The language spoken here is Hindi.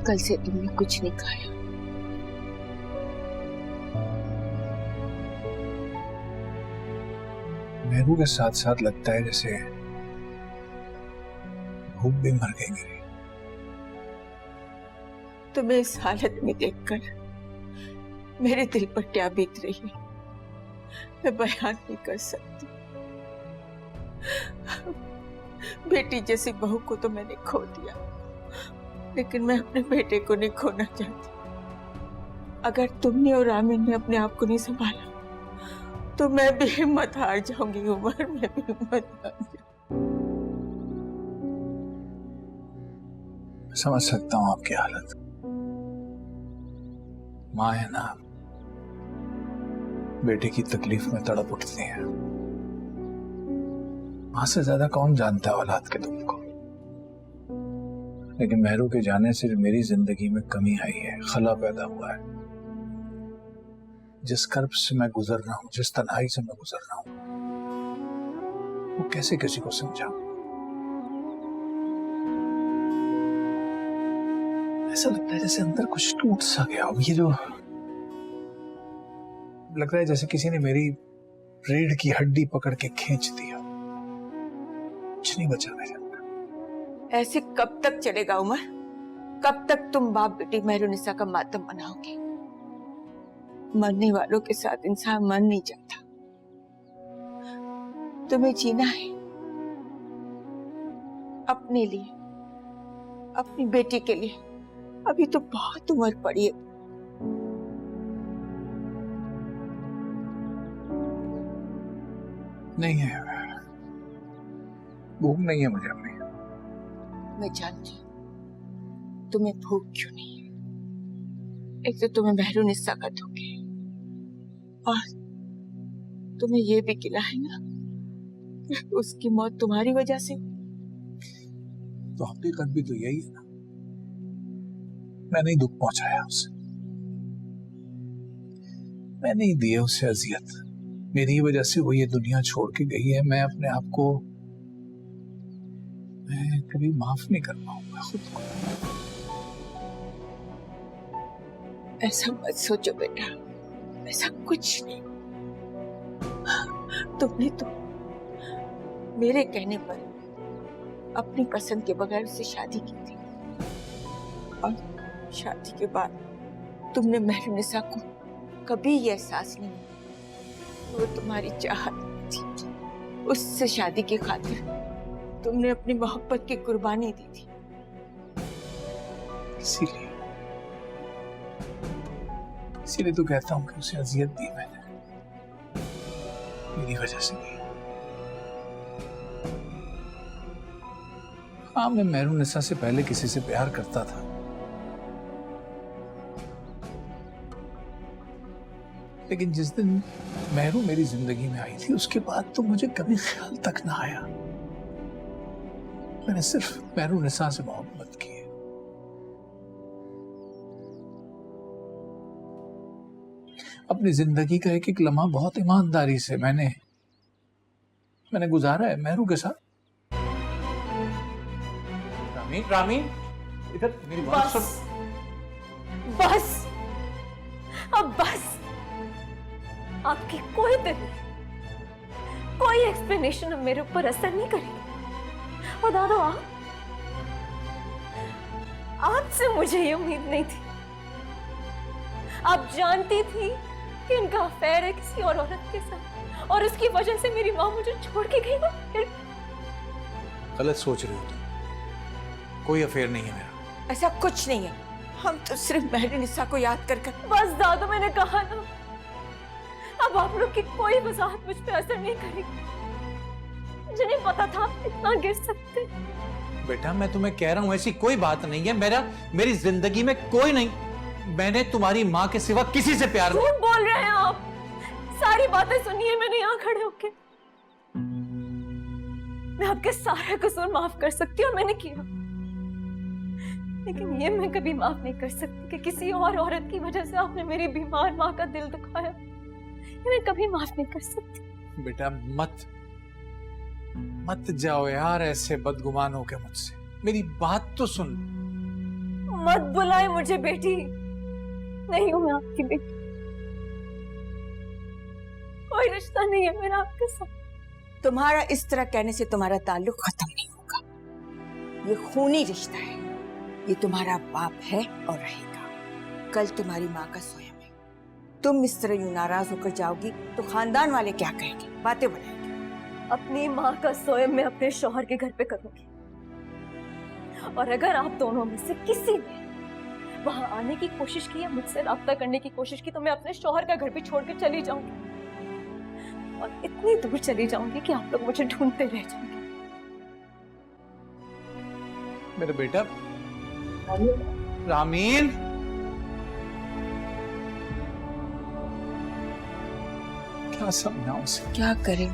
कल से तुमने कुछ नहीं खाया। मेरू के साथ साथ लगता है जैसे भूख भी मर गई मेरी। तुम्हें इस हालत में देखकर मेरे दिल पर क्या बीत रही है मैं बयान नहीं कर सकती। बेटी जैसी बहू को तो मैंने खो दिया, लेकिन मैं अपने बेटे को नहीं खोना चाहती। अगर तुमने और आमिर ने अपने आप को नहीं संभाला तो मैं भी हिम्मत हार जाऊंगी उमर, मैं भी हिम्मत हार जाऊंगी। समझ सकता हूं आपकी हालत। माँ है ना, बेटे की तकलीफ में तड़प उठती है। माँ से ज्यादा कौन जानता है औलाद के दुख को। लेकिन मेहरू के जाने से मेरी जिंदगी में कमी आई है, खला पैदा हुआ है। जिस कर्ब से मैं गुजर रहा हूं, जिस तन्हाई से मैं गुजर रहा हूं, वो कैसे किसी को समझाऊं। ऐसा लगता है जैसे अंदर कुछ टूट सा गया हो। ये जो लग रहा है जैसे किसी ने मेरी रीढ़ की हड्डी पकड़ के खींच दिया। कुछ नहीं बचा मेरे अंदर। ऐसे कब तक चलेगा उमर? कब तक तुम बाप बेटी मेहरुनिसा का मातम मनाओगे? मरने वालों के साथ इंसान मर नहीं जाता। तुम्हें जीना है अपने लिए, अपनी बेटी के लिए। अभी तो बहुत उम्र पड़ी है। नहीं है, भूख नहीं है मुझे अपनी। मैं जानती हूँ तुम्हें भूख क्यों नहीं है। एक तो तुम्हें मेहरुनिसा का दुख है और तुम्हें यह भी गिला है ना कि उसकी मौत तुम्हारी वजह से। तो हकीकत भी तो यही है ना, मैंने ही दुख पहुंचाया उसे, मैंने ही दिए उसे अजियत। मेरी ही वजह से वो ये दुनिया छोड़ के गई है। मैं अपने आप को मैं कभी माफ नहीं कर पाऊंगा खुद को। ऐसा मत सोचो बेटा, ऐसा कुछ नहीं। तुमने तो मेरे कहने पर अपनी पसंद के बगैर उससे शादी की थी और शादी के बाद तुमने मेहरुनिसा को कभी ये एहसास नहीं हुआ वो तुम्हारी चाहत थी। उससे शादी की खातिर तुमने अपनी मोहब्बत की कुर्बानी दी थी। इसीलिए तो कहता हूं कि उसे अजियत दी मैंने, मेरी वजह से नहीं। हाँ, मैं मेहरुनिसा से पहले किसी से प्यार करता था, लेकिन जिस दिन मेहरू मेरी जिंदगी में आई थी उसके बाद तो मुझे कभी ख्याल तक ना आया। मैंने सिर्फ मेहरुनिसा से मोहब्बत की है। अपनी जिंदगी का एक एक लम्हा बहुत ईमानदारी से मैंने गुजारा है मेहरू के साथ। रामीन, इधर मेरी बात सुन। बस, अब बस। आपकी कोई दलील, कोई एक्सप्लेनेशन अब मेरे ऊपर असर नहीं करेगी। और दादा, आपसे मुझे ये उम्मीद नहीं थी। आप जानती थी कि इनका अफेयर है किसी और औरत के साथ और उसकी वजह से मेरी माँ मुझे छोड़ के गई। फिर गलत सोच रही हो तुम, कोई अफेयर नहीं है मेरा। ऐसा कुछ नहीं है, हम तो सिर्फ मेहरुनिसा को याद कर बस दादू, मैंने कहा ना, अब आप लोग की कोई वजाहत मुझ पे असर नहीं करेगी। मुझे नहीं पता था आप इतना गिर सकते। बेटा, मैं तुम्हें कह रहा हूं ऐसी कोई बात नहीं है। मेरी जिंदगी में कोई नहीं, मैंने तुम्हारी माँ के सिवा किसी से प्यार नहीं। झूठ बोल रहे हैं आप। सारी बातें सुनिए मैंने यहाँ खड़े होके। मैं आपके सारे कसूर माफ कर सकती हूँ, मैंने किया, लेकिन ये मैं कभी माफ नहीं कर सकती कि किसी और औरत की वजह से आपने मेरी बीमार माँ का दिल दुखाया। ये मैं कभी माफ नहीं कर सकती। बेटा, मत जाओ यार ऐसे बदगुमान होके मुझसे। मेरी बात तो सुन। मत बुलाए मुझे बेटी, नहीं हूं मैं आपकी बेटी, कोई रिश्ता नहीं है मेरा आपके साथ। तुम्हारा इस तरह कहने से तुम्हारा ताल्लुक खत्म नहीं होगा। ये खूनी रिश्ता है, ये तुम्हारा बाप है और रहेगा। कल तुम्हारी माँ का सोया है, तुम इस तरह यूं नाराज होकर जाओगी तो खानदान वाले क्या कहेंगे, बातें बनाएंगे। अपनी माँ का सोयम मैं अपने शौहर के घर पे करूंगी, और अगर आप दोनों में से किसी ने वहां आने की कोशिश की या मुझसे राब्ता करने की कोशिश की तो मैं अपने शौहर का घर भी छोड़ के चली जाऊंगी, और इतनी दूर चली जाऊंगी कि आप लोग मुझे ढूंढते रह जाएंगे। मेरा बेटा रामीन, क्या समझाऊं उसे? क्या करें?